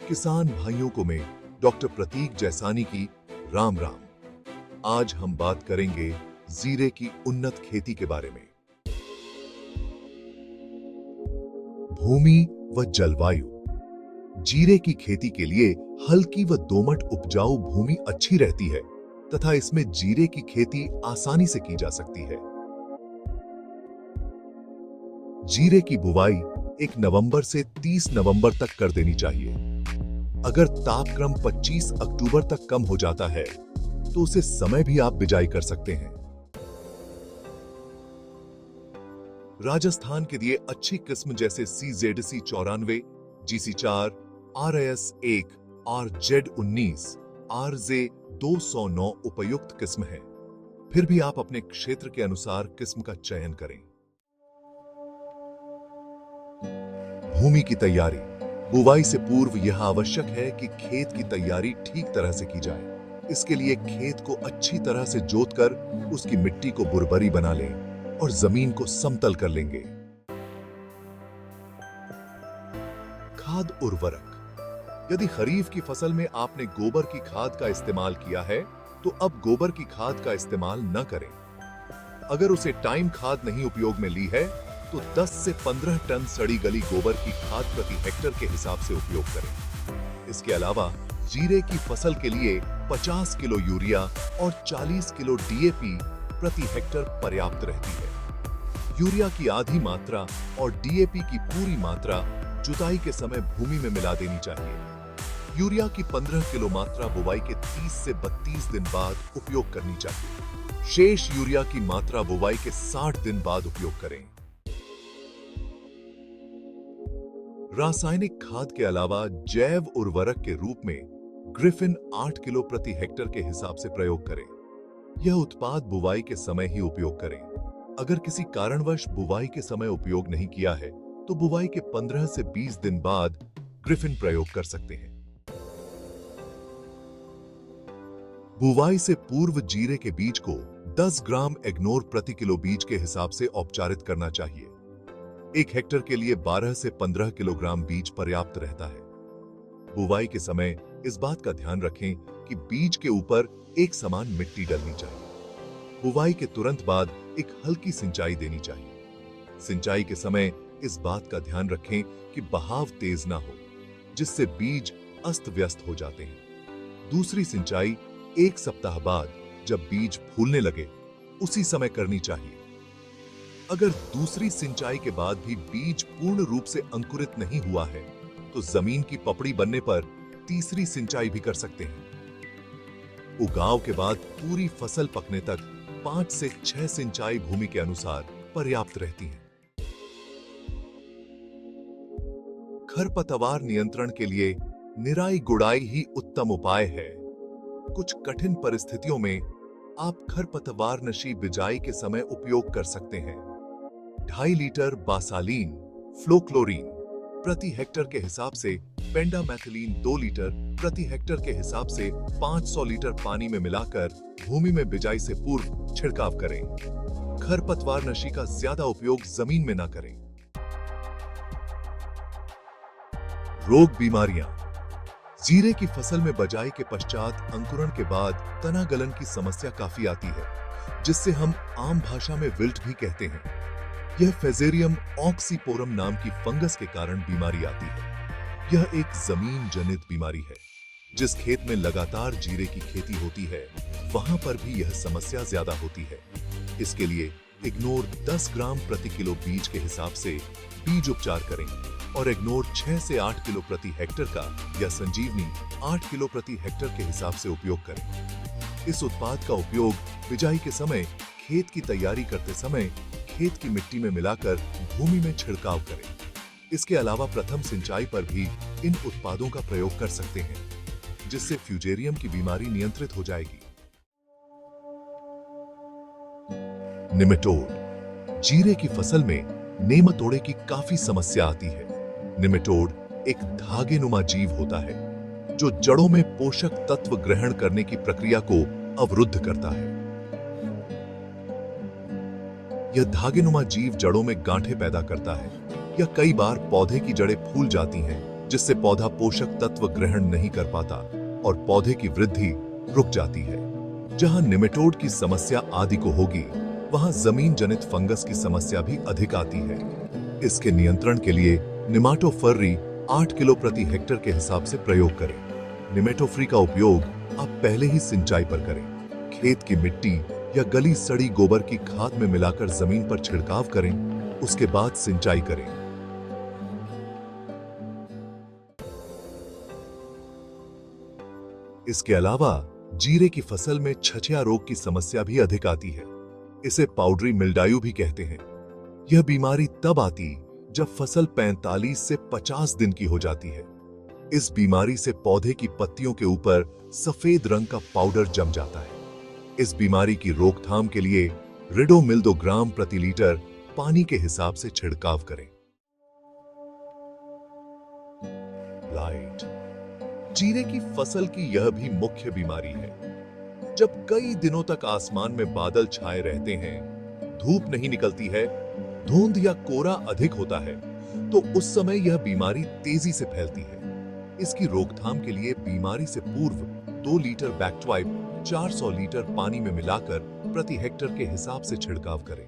किसान भाइयों को मैं डॉक्टर प्रतीक जैसानी की राम राम। आज हम बात करेंगे जीरे की उन्नत खेती के बारे में। भूमि व जलवायु। जीरे की खेती के लिए हल्की व दोमट उपजाऊ भूमि अच्छी रहती है तथा इसमें जीरे की खेती आसानी से की जा सकती है। जीरे की बुवाई 1 नवंबर से 30 नवंबर तक कर देनी चाहिए। अगर तापक्रम 25 अक्टूबर तक कम हो जाता है तो उसे समय भी आप बिजाई कर सकते हैं। राजस्थान के लिए अच्छी किस्म जैसे CZC 94, GC4, RS1, RZ19, RZ 209 उपयुक्त किस्म है। फिर भी आप अपने क्षेत्र के अनुसार किस्म का चयन करें। भूमि की तैयारी। बुवाई से पूर्व यह आवश्यक है कि खेत की तैयारी ठीक तरह से की जाए। इसके लिए खेत को अच्छी तरह से जोतकर उसकी मिट्टी को बुरबरी बना लें और जमीन को समतल कर लेंगे। खाद उर्वरक। यदि खरीफ की फसल में आपने गोबर की खाद का इस्तेमाल किया है तो अब गोबर की खाद का इस्तेमाल न करें। अगर उसे टाइम खाद नहीं उपयोग में ली है तो 10 से 15 टन सड़ी गली गोबर की खाद प्रति हेक्टर के हिसाब से उपयोग करें। इसके अलावा जीरे की फसल के लिए 50 किलो यूरिया और 40 किलो DAP प्रति हेक्टर पर्याप्त रहती है। यूरिया की आधी मात्रा और DAP की पूरी मात्रा जुताई के समय भूमि में मिला देनी चाहिए। यूरिया की 15 किलो मात्रा बुवाई के 30 से 32 दिन बाद उपयोग करनी चाहिए। शेष यूरिया की मात्रा बुवाई के 60 दिन बाद उपयोग करें। रासायनिक खाद के अलावा जैव उर्वरक के रूप में ग्रिफिन 8 किलो प्रति हेक्टर के हिसाब से प्रयोग करें। यह उत्पाद बुवाई के समय ही उपयोग करें। अगर किसी कारणवश बुवाई के समय उपयोग नहीं किया है तो बुवाई के 15 से 20 दिन बाद ग्रिफिन प्रयोग कर सकते हैं। बुवाई से पूर्व जीरे के बीज को 10 ग्राम एग्नोर प्रति किलो बीज के हिसाब से औपचारित करना चाहिए। 1 हेक्टर के लिए 12 से 15 किलोग्राम बीज पर्याप्त रहता है। बुवाई के समय इस बात का ध्यान रखें कि बीज के ऊपर एक समान मिट्टी डलनी चाहिए। बुवाई के तुरंत बाद एक हल्की सिंचाई देनी चाहिए। सिंचाई के समय इस बात का ध्यान रखें कि बहाव तेज ना हो, जिससे बीज अस्त व्यस्त हो जाते हैं। दूसरी सिंचाई 1 सप्ताह बाद जब बीज फूलने लगे उसी समय करनी चाहिए। अगर दूसरी सिंचाई के बाद भी बीज पूर्ण रूप से अंकुरित नहीं हुआ है तो जमीन की पपड़ी बनने पर तीसरी सिंचाई भी कर सकते हैं। उगाव के बाद पूरी फसल पकने तक 5 से 6 सिंचाई भूमि के अनुसार पर्याप्त रहती हैं। खरपतवार नियंत्रण के लिए निराई गुड़ाई ही उत्तम उपाय है। कुछ कठिन परिस्थितियों में आप खरपतवारनाशी बिजाई के समय उपयोग कर सकते हैं। 2.5 लीटर बासालीन फ्लोक्लोरीन प्रति हेक्टर के हिसाब से पेंडामेथिलीन 2 लीटर प्रति हेक्टर के हिसाब से 500 लीटर पानी में मिलाकर भूमि में बिजाई से पूर्व छिड़काव करें। खरपतवारनाशी का ज्यादा उपयोग जमीन में ना करें। रोग बीमारियां। जीरे की फसल में बजाई के पश्चात अंकुरण के बाद तना गलन की समस्या काफी आती है, जिससे हम आम भाषा में विल्ट भी कहते हैं। यह फेजेरियम ऑक्सीपोरम नाम की फंगस के कारण बीमारी आती है। यह एक जमीन जनित बीमारी है। जिस खेत में लगातार जीरे की खेती होती है वहां पर भी यह समस्या ज्यादा होती है। इसके लिए इग्नोर 10 ग्राम प्रति किलो बीज के हिसाब से बीज उपचार करें और इग्नोर 6 से 8 किलो प्रति हेक्टर का या संजीवनी 8 किलो प्रति हेक्टर के हिसाब से उपयोग करें। इस उत्पाद का उपयोग बिजाई के समय, खेत की तैयारी करते समय खेत की मिट्टी में मिलाकर भूमि में छिड़काव करें। इसके अलावा प्रथम सिंचाई पर भी इन उत्पादों का प्रयोग कर सकते हैं, जिससे फ्यूजेरियम की बीमारी नियंत्रित हो जाएगी। निमेटोड। जीरे की फसल में नेमाटोडे की काफी समस्या आती है। निमेटोड एक धागेनुमा जीव होता है जो जड़ों में पोषक तत्व ग्रहण करने की प्रक्रिया को अवरुद्ध करता है। यह धागेनुमा जीव जड़ों में गांठें पैदा करता है या कई बार पौधे की जड़ें फूल जाती हैं, जिससे पौधा पोषक तत्व ग्रहण नहीं कर पाता और पौधे की वृद्धि रुक जाती है। जहां निमेटोड की समस्या आदि को होगी, वहां जमीन जनित फंगस की समस्या भी अधिक आती है। इसके नियंत्रण के लिए निमाटोफर्री 8 किलो प्रति हेक्टेयर के हिसाब से प्रयोग करें। निमेटोफ्री का उपयोग आप पहले ही सिंचाई पर करें। खेत की मिट्टी या गली सड़ी गोबर की खाद में मिलाकर जमीन पर छिड़काव करें, उसके बाद सिंचाई करें। इसके अलावा जीरे की फसल में छछिया रोग की समस्या भी अधिक आती है। इसे पाउडरी मिल्डायू भी कहते हैं। यह बीमारी तब आती जब फसल 45 से 50 दिन की हो जाती है। इस बीमारी से पौधे की पत्तियों के ऊपर सफेद रंग का पाउडर जम जाता है। इस बीमारी की रोकथाम के लिए रिडोमिल 2 ग्राम प्रति लीटर पानी के हिसाब से छिड़काव करें। लाइट जीरे की फसल की यह भी मुख्य बीमारी है। जब कई दिनों तक आसमान में बादल छाए रहते हैं, धूप नहीं निकलती है, धुंध या कोहरा अधिक होता है, तो उस समय यह बीमारी तेजी से फैलती है। इसकी रोकथाम के लिए बीमारी से पूर्व 2 लीटर बैक्टवाइप 400 लीटर पानी में मिलाकर प्रति हेक्टेयर के हिसाब से छिड़काव करें।